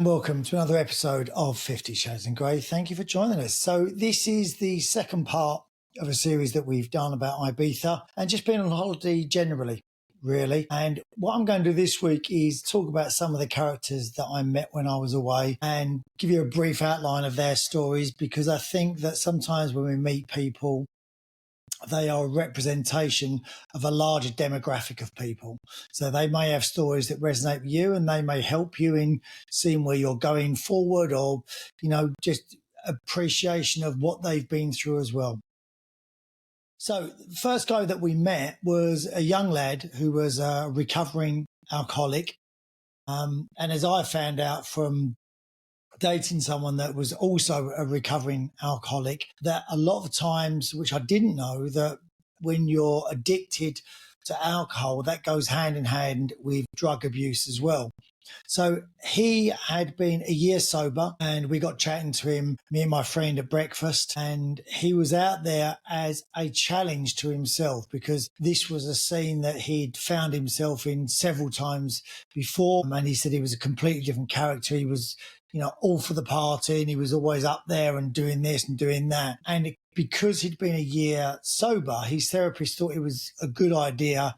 Welcome to another episode of 50 Shades in Grey. Thank you for joining us. So this is the second part of a series that we've done about Ibiza and just being on holiday generally, really. And what I'm going to do this week is talk about some of the characters that I met when I was away and give you a brief outline of their stories, because I think that sometimes when we meet people, they are a representation of a larger demographic of people. So they may have stories that resonate with you and they may help you in seeing where you're going forward, or, just appreciation of what they've been through as well. So the first guy that we met was a young lad who was a recovering alcoholic. And as I found out from dating someone that was also a recovering alcoholic, that a lot of times, which I didn't know, that when you're addicted to alcohol, that goes hand in hand with drug abuse as well. So he had been a year sober and we got chatting to him, me and my friend, at breakfast, and he was out there as a challenge to himself, because this was a scene that he'd found himself in several times before. And he said he was a completely different character. He was, all for the party, and he was always up there and doing this and doing that. And because he'd been a year sober, his therapist thought it was a good idea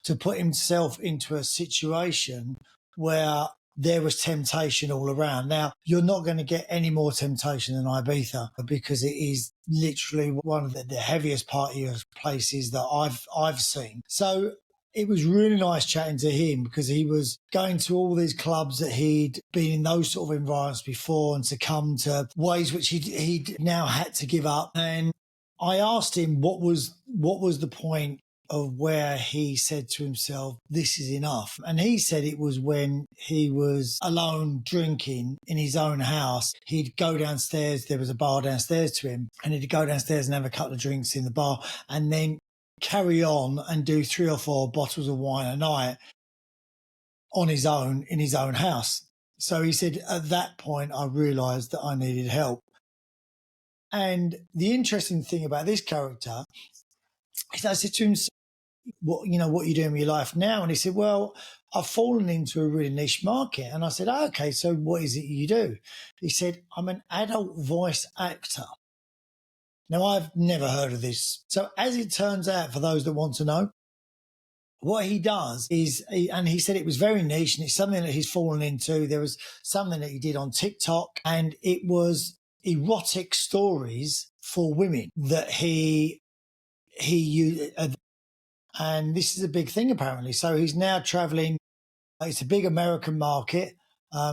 to put himself into a situation where there was temptation all around. Now, you're not going to get any more temptation than Ibiza, because it is literally one of the heaviest party places that I've seen. So it was really nice chatting to him, because he was going to all these clubs that he'd been in those sort of environments before and succumbed to ways which he'd now had to give up. And I asked him what was the point of where he said to himself, this is enough. And he said it was when he was alone drinking in his own house. He'd go downstairs, there was a bar downstairs to him, and he'd go downstairs and have a couple of drinks in the bar and then carry on and do 3 or 4 bottles of wine a night on his own in his own house. So he said, at that point, I realised that I needed help. And the interesting thing about this character is, I said to him, what are you doing with your life now? And he said, well, I've fallen into a really niche market. And I said, okay, so what is it you do? He said, I'm an adult voice actor. Now, I've never heard of this. So as it turns out, for those that want to know, what he does is, and he said it was very niche and it's something that he's fallen into. There was something that he did on TikTok, and it was erotic stories for women that he used. And this is a big thing, apparently. So he's now traveling. It's a big American market.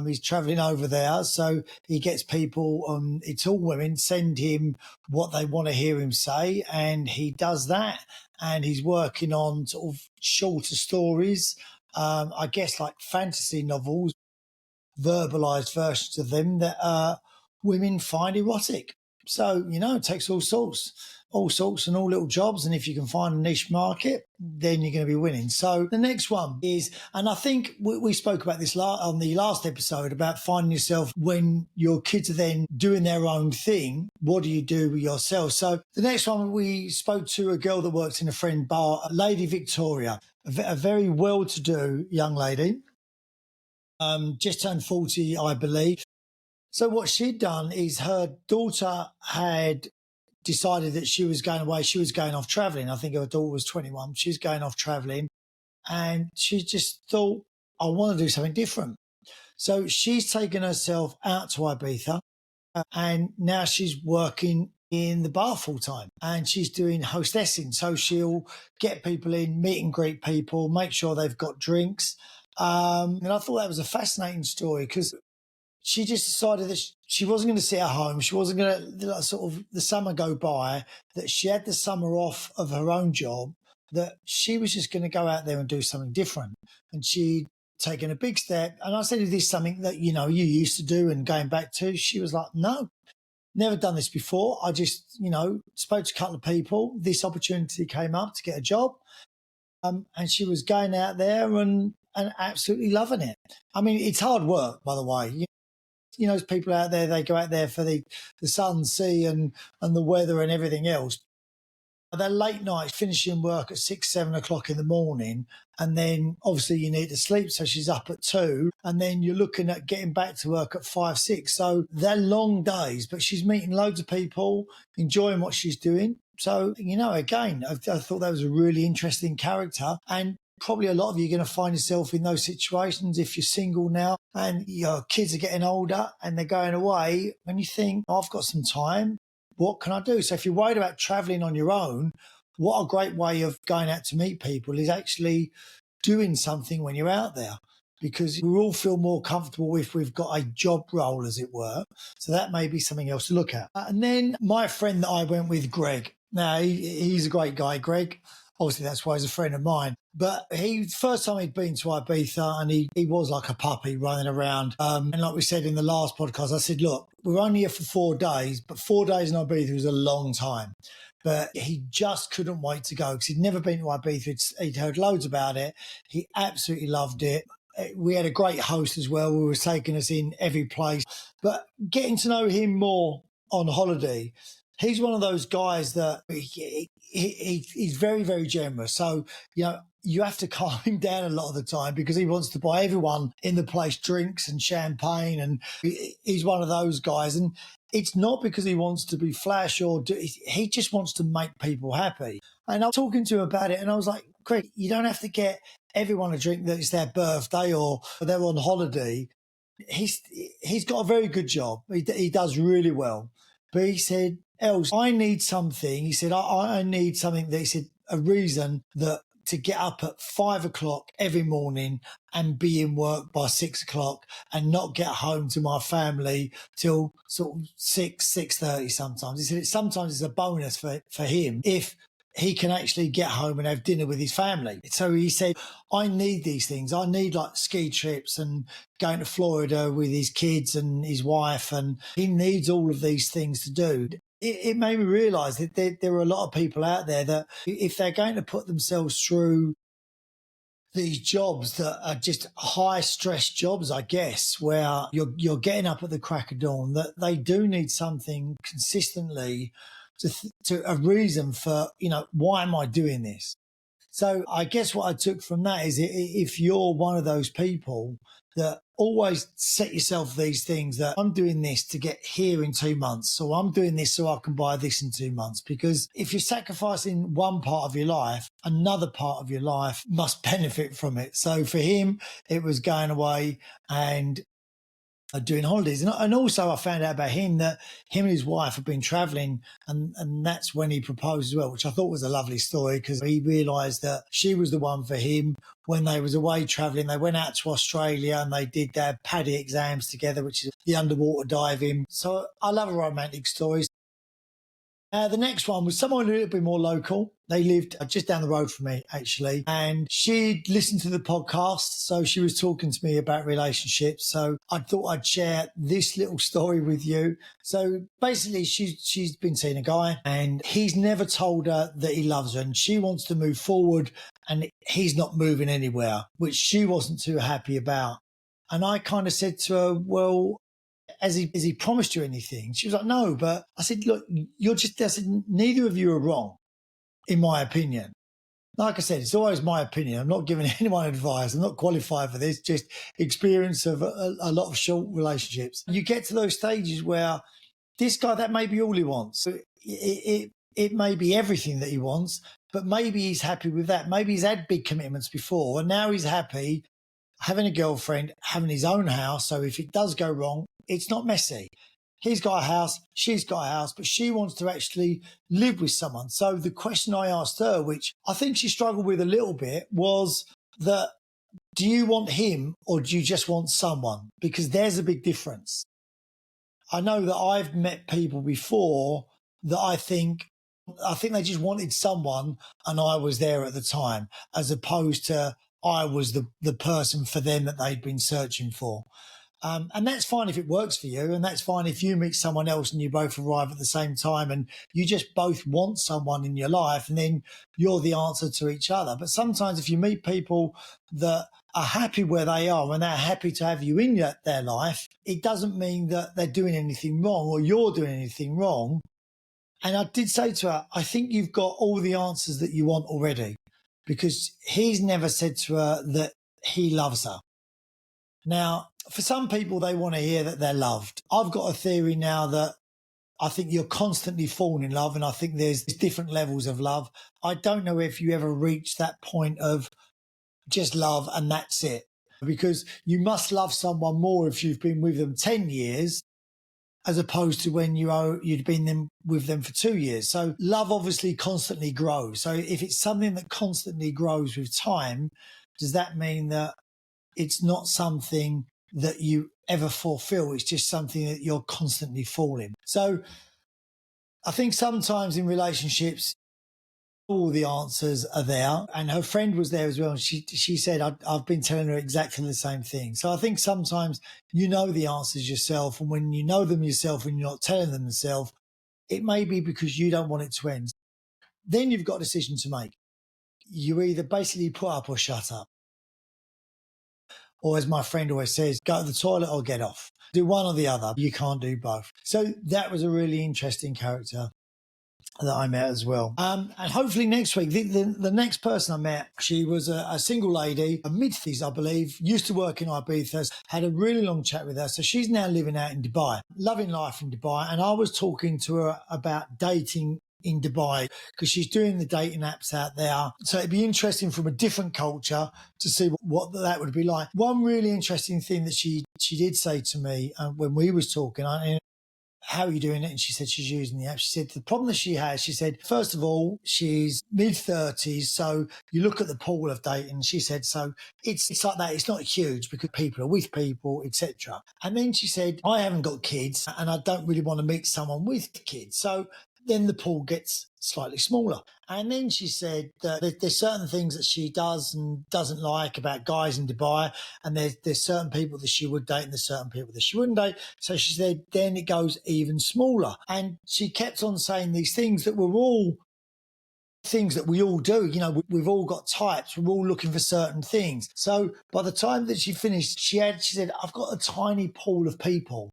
He's traveling over there. So he gets people, it's all women, send him what they want to hear him say. And he does that. And he's working on sort of shorter stories, I guess like fantasy novels, verbalized versions of them that women find erotic. So, it takes all sorts and all little jobs. And if you can find a niche market, then you're going to be winning. So the next one is, and I think we spoke about this on the last episode, about finding yourself when your kids are then doing their own thing. What do you do with yourself? So the next one, we spoke to a girl that works in a friend bar, Lady Victoria, a very well-to-do young lady, just turned 40, I believe. So what she'd done is, her daughter had decided that she was going away. She was going off traveling. I think her daughter was 21. She's going off traveling, and she just thought, I want to do something different. So she's taken herself out to Ibiza, and now she's working in the bar full time, and she's doing hostessing. So she'll get people in, meet and greet people, make sure they've got drinks. And I thought that was a fascinating story, because she just decided that she wasn't going to sit at home. She wasn't going to let sort of the summer go by, that she had the summer off of her own job, that she was just going to go out there and do something different. And she'd taken a big step. And I said, is this something that, you used to do and going back to? She was like, no, never done this before. I just, spoke to a couple of people. This opportunity came up to get a job. And she was going out there and absolutely loving it. I mean, it's hard work, by the way. There's people out there, they go out there for the sun, sea and the weather and everything else. They're late nights, finishing work at 6, 7 o'clock in the morning. And then obviously you need to sleep. So she's up at 2. And then you're looking at getting back to work at 5, 6. So they're long days, but she's meeting loads of people, enjoying what she's doing. So, again, I thought that was a really interesting character. And probably a lot of you are going to find yourself in those situations if you're single now and your kids are getting older and they're going away and you think, I've got some time. What can I do? So if you're worried about traveling on your own, what a great way of going out to meet people is actually doing something when you're out there, because we all feel more comfortable if we've got a job role, as it were. So that may be something else to look at. And then my friend that I went with, Greg. Now, he's a great guy, Greg. Obviously, that's why he's a friend of mine. But first time he'd been to Ibiza, and he was like a puppy running around. And like we said in the last podcast, I said, look, we're only here for 4 days, but 4 days in Ibiza was a long time. But he just couldn't wait to go because he'd never been to Ibiza. He'd heard loads about it. He absolutely loved it. We had a great host as well who was taking us in every place. But getting to know him more on holiday, he's one of those guys that he's very, very generous. So, you have to calm him down a lot of the time because he wants to buy everyone in the place drinks and champagne. And he's one of those guys. And it's not because he wants to be flash he just wants to make people happy. And I was talking to him about it and I was like, Greg, you don't have to get everyone a drink that it's their birthday or they're on holiday. He's got a very good job. He does really well. But he said, Els, I need something. He said, I need something that he said, a reason that to get up at 5 o'clock every morning and be in work by 6 o'clock and not get home to my family till sort of 6:30 sometimes. He said sometimes it's a bonus for him if he can actually get home and have dinner with his family. So he said, I need these things. I need like ski trips and going to Florida with his kids and his wife. And he needs all of these things to do. It made me realise that there are a lot of people out there that if they're going to put themselves through these jobs that are just high stress jobs, I guess, where you're getting up at the crack of dawn, that they do need something consistently to a reason for, why am I doing this? So I guess what I took from that is if you're one of those people that always set yourself these things that I'm doing this to get here in 2 months, or I'm doing this so I can buy this in 2 months, because if you're sacrificing one part of your life, another part of your life must benefit from it. So for him, it was going away and doing holidays. And also I found out about him that him and his wife have been traveling and that's when he proposed as well, which I thought was a lovely story because he realised that she was the one for him when they was away traveling. They went out to Australia and they did their PADI exams together, which is the underwater diving. So I love romantic stories. The next one was someone a little bit more local. They lived just down the road from me, actually, and she'd listened to the podcast. So she was talking to me about relationships. So I thought I'd share this little story with you. So basically, she's been seeing a guy and he's never told her that he loves her and she wants to move forward and he's not moving anywhere, which she wasn't too happy about. And I kind of said to her, well, has he promised you anything? She was like, no, but I said, look, I said, neither of you are wrong, in my opinion. Like I said, it's always my opinion. I'm not giving anyone advice. I'm not qualified for this, just experience of a lot of short relationships. You get to those stages where this guy, that may be all he wants. It may be everything that he wants, but maybe he's happy with that. Maybe he's had big commitments before and now he's happy having a girlfriend, having his own house. So if it does go wrong, it's not messy. He's got a house, she's got a house, but she wants to actually live with someone. So the question I asked her, which I think she struggled with a little bit, was that do you want him or do you just want someone? Because there's a big difference. I know that I've met people before that I think they just wanted someone and I was there at the time, as opposed to I was the person for them that they'd been searching for. And that's fine if it works for you. And that's fine if you meet someone else and you both arrive at the same time and you just both want someone in your life and then you're the answer to each other. But sometimes if you meet people that are happy where they are and they're happy to have you in their life, it doesn't mean that they're doing anything wrong or you're doing anything wrong. And I did say to her, I think you've got all the answers that you want already, because he's never said to her that he loves her. Now, for some people, they want to hear that they're loved. I've got a theory now that I think you're constantly falling in love, and I think there's different levels of love. I don't know if you ever reach that point of just love and that's it, because you must love someone more if you've been with them 10 years as opposed to when you'd been with them for 2 years. So love obviously constantly grows. So if it's something that constantly grows with time, does that mean that it's not something that you ever fulfill? It's just something that you're constantly falling. So I think sometimes in relationships, all the answers are there. And her friend was there as well. And she said, I've been telling her exactly the same thing. So I think sometimes you know the answers yourself. And when you know them yourself and you're not telling them yourself, it may be because you don't want it to end. Then you've got a decision to make. You either basically put up or shut up. Or as my friend always says, go to the toilet or get off. Do one or the other. You can't do both. So that was a really interesting character that I met as well. And hopefully next week, the next person I met, she was a single lady, a mid-50s, I believe, used to work in Ibiza, had a really long chat with her. So she's now living out in Dubai, loving life in Dubai. And I was talking to her about dating in Dubai because she's doing the dating apps out there. So it'd be interesting from a different culture to see what that would be like. One really interesting thing that she did say to me when we was talking, how are you doing it? And she said she's using the app. She said the problem that she has, she said, first of all, she's mid-30s. So you look at the pool of dating. She said, so it's like that. It's not huge because people are with people, etc. And then she said, I haven't got kids and I don't really want to meet someone with kids. So then the pool gets slightly smaller. And then she said that there's certain things that she does and doesn't like about guys in Dubai. And there's certain people that she would date and there's certain people that she wouldn't date. So she said, then it goes even smaller. And she kept on saying these things that were all things that we all do. You know, we've all got types. We're all looking for certain things. So by the time that she finished, she said, I've got a tiny pool of people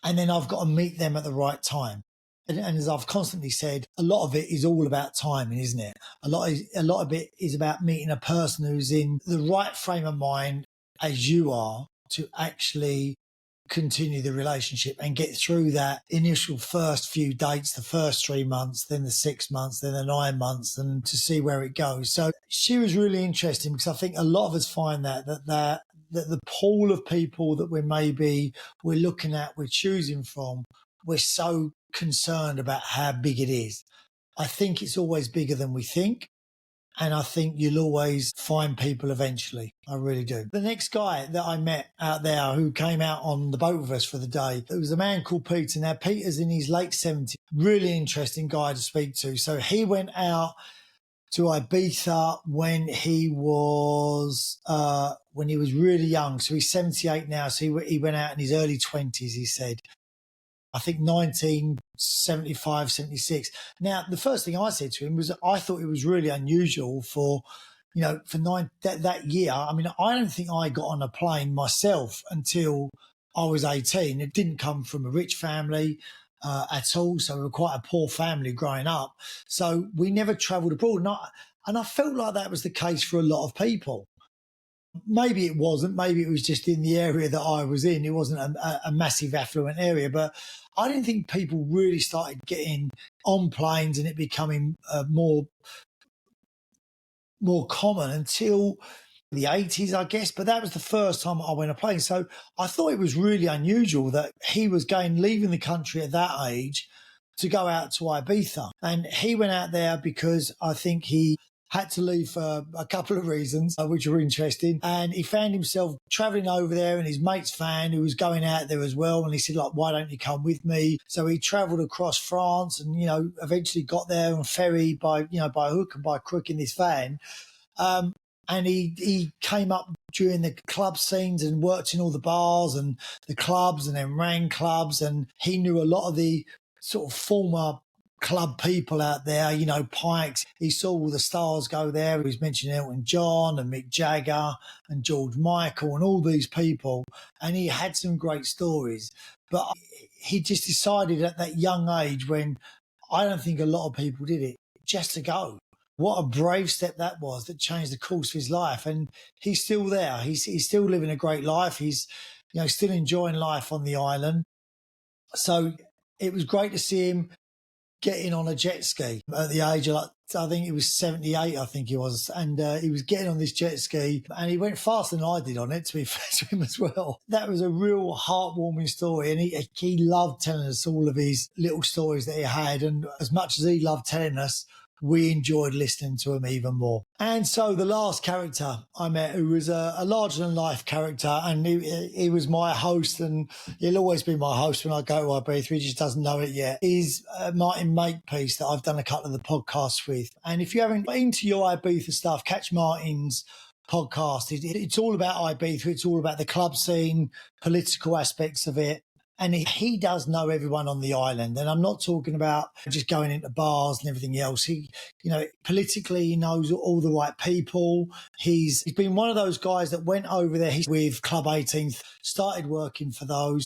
and then I've got to meet them at the right time. And as I've constantly said, a lot of it is all about timing, isn't it? A lot of it is about meeting a person who's in the right frame of mind as you are to actually continue the relationship and get through that initial first few dates, the first 3 months, then the 6 months, then the 9 months, and to see where it goes. So she was really interesting because I think a lot of us find that the pool of people that we're looking at, we're choosing from, we're so concerned about how big it is. I think it's always bigger than we think. And I think you'll always find people eventually. I really do. The next guy that I met out there who came out on the boat with us for the day, it was a man called Peter. Now, Peter's in his late 70s. Really interesting guy to speak to. So he went out to Ibiza when he was really young. So he's 78 now. So he went out in his early 20s, he said. I think 1975, 76. Now, the first thing I said to him was I thought it was really unusual for that year. I mean, I don't think I got on a plane myself until I was 18. It didn't come from a rich family at all. So we were quite a poor family growing up. So we never travelled abroad. And I felt like that was the case for a lot of people. Maybe it wasn't. Maybe it was just in the area that I was in. It wasn't a massive affluent area, but I didn't think people really started getting on planes and it becoming more common until the 80s, I guess. But that was the first time I went on a plane. So I thought it was really unusual that he was leaving the country at that age to go out to Ibiza. And he went out there because I think he had to leave for a couple of reasons, which were interesting. And he found himself travelling over there and his mate's fan who was going out there as well. And he said, like, why don't you come with me? So he travelled across France and, eventually got there on ferry by hook and by crook in this van. And he came up during the club scenes and worked in all the bars and the clubs and then ran clubs. And he knew a lot of the sort of former club people out there, Pikes. He saw all the stars go there. He was mentioning Elton John and Mick Jagger and George Michael and all these people. And he had some great stories. But he just decided at that young age when I don't think a lot of people did it just to go. What a brave step that was that changed the course of his life. And he's still there. He's still living a great life. He's, still enjoying life on the island. So it was great to see him getting on a jet ski at the age of, I think he was 78, I think he was. And he was getting on this jet ski and he went faster than I did on it, to be fair to him as well. That was a real heartwarming story. And he loved telling us all of his little stories that he had. And as much as he loved telling us, we enjoyed listening to him even more. And so the last character I met, who was a larger-than-life character, and he was my host, and he'll always be my host when I go to Ibiza, he just doesn't know it yet, is Martin Makepeace, that I've done a couple of the podcasts with. And if you haven't been into your Ibiza stuff, catch Martin's podcast. It's all about Ibiza. It's all about the club scene, political aspects of it. And he does know everyone on the island. And I'm not talking about just going into bars and everything else. He, politically, he knows all the right people. He's been one of those guys that went over there with Club 18th, started working for those.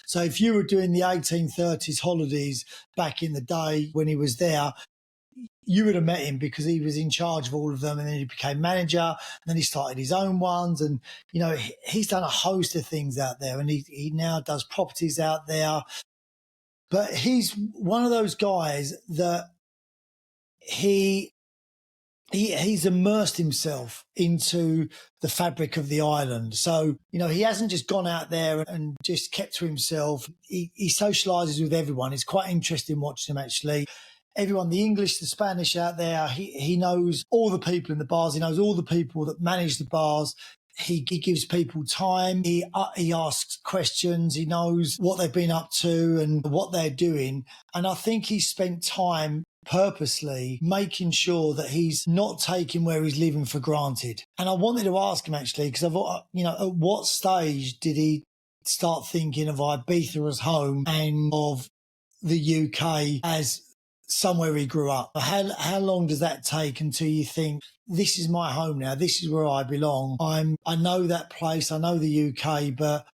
So if you were doing the 1830s holidays back in the day when he was there, you would have met him because he was in charge of all of them, and then he became manager, and then he started his own ones, and he's done a host of things out there, and he now does properties out there. But he's one of those guys that he's immersed himself into the fabric of the island. So, he hasn't just gone out there and just kept to himself. He socializes with everyone. It's quite interesting watching him, actually. Everyone, the English, the Spanish out there, he knows all the people in the bars. He knows all the people that manage the bars. He gives people time. He asks questions. He knows what they've been up to and what they're doing. And I think he spent time purposely making sure that he's not taking where he's living for granted. And I wanted to ask him, actually, because at what stage did he start thinking of Ibiza as home and of the UK as somewhere he grew up? How long does that take until you think, this is my home now, this is where I belong? I know that place, I know the UK, but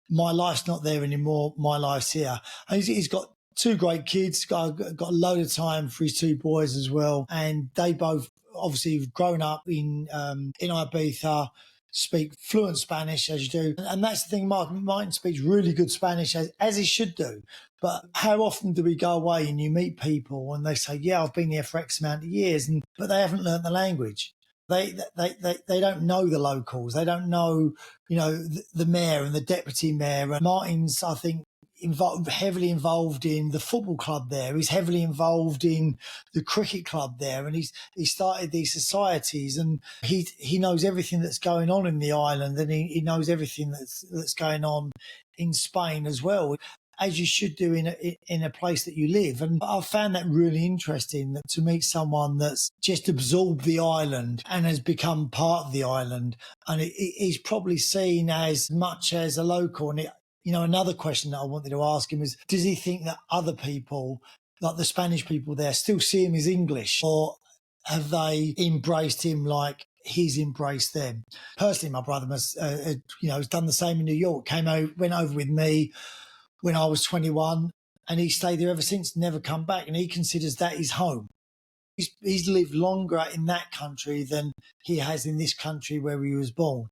my life's not there anymore, my life's here. And he's got two great kids, got a load of time for his two boys as well, and they both obviously have grown up in Ibiza, speak fluent Spanish, as you do. And that's the thing, Martin speaks really good Spanish, as he should do. But how often do we go away and you meet people and they say, yeah, I've been here for X amount of years, but they haven't learnt the language. They don't know the locals. They don't know, the mayor and the deputy mayor. And Martin's, I think, heavily involved in the football club there. He's heavily involved in the cricket club there, and he started these societies, and he knows everything that's going on in the island, and he knows everything that's going on in Spain as well, as you should do in a place that you live. And I found that really interesting, that to meet someone that's just absorbed the island and has become part of the island, and he's probably seen as much as a local. And another question that I wanted to ask him is, does he think that other people, like the Spanish people there, still see him as English, or have they embraced him like he's embraced them? Personally, my brother has done the same in New York. Went over with me when I was 21, and he stayed there ever since, never come back, and he considers that his home. He's lived longer in that country than he has in this country where he was born.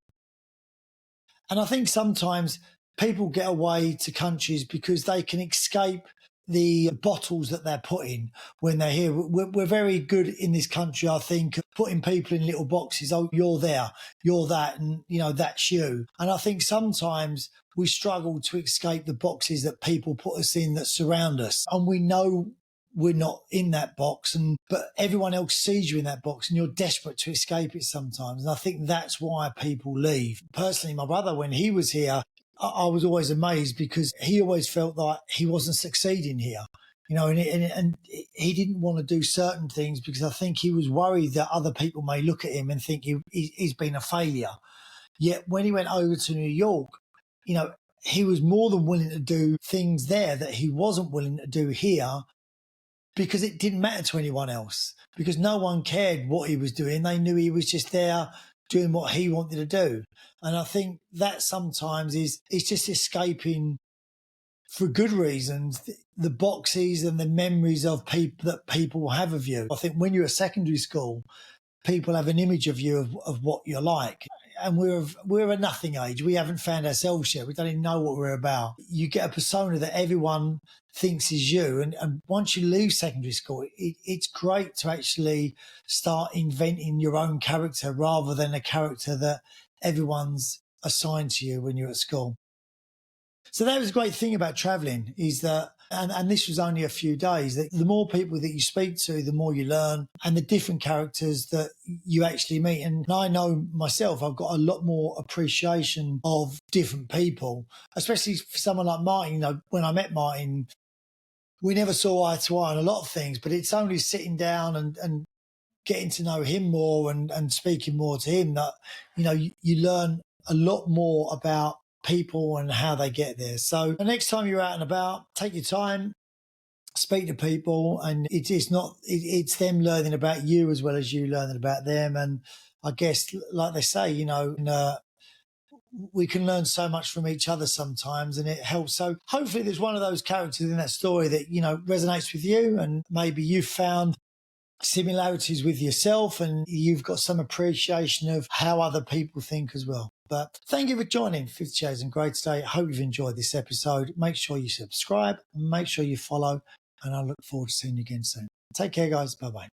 And I think sometimes people get away to countries because they can escape the bottles that they're put in when they're here. We're very good in this country, I think, putting people in little boxes. Oh, you're there, you're that, and that's you. And I think sometimes we struggle to escape the boxes that people put us in, that surround us, and we know we're not in that box, but everyone else sees you in that box, and you're desperate to escape it sometimes. And I think that's why people leave. Personally, my brother, when he was here, I was always amazed because he always felt like he wasn't succeeding here, and he didn't want to do certain things because I think he was worried that other people may look at him and think he's been a failure. Yet when he went over to New York, he was more than willing to do things there that he wasn't willing to do here, because it didn't matter to anyone else, because no one cared what he was doing. They knew he was just there doing what he wanted to do. And I think that sometimes is just escaping for good reasons, the boxes and the memories of people that people have of you. I think when you're at secondary school, people have an image of you of what you're like. And we're a nothing age. We haven't found ourselves yet. We don't even know what we're about. You get a persona that everyone thinks is you. And once you leave secondary school, it's great to actually start inventing your own character rather than a character that everyone's assigned to you when you're at school. So that was a great thing about traveling is that, and this was only a few days, that the more people that you speak to, the more you learn and the different characters that you actually meet. And I know myself, I've got a lot more appreciation of different people, especially for someone like Martin. You know, when I met Martin, we never saw eye to eye on a lot of things, but it's only sitting down and getting to know him more and speaking more to him that, you learn a lot more about people and how they get there. So the next time you're out and about, take your time, speak to people, and it's them learning about you as well as you learning about them. And I guess, like they say, we can learn so much from each other sometimes, and it helps. So hopefully there's one of those characters in that story that, resonates with you, and maybe you've found similarities with yourself and you've got some appreciation of how other people think as well. But thank you for joining 50 Shades of Grey today. I hope you've enjoyed this episode. Make sure you subscribe, make sure you follow, and I look forward to seeing you again soon. Take care, guys. Bye-bye.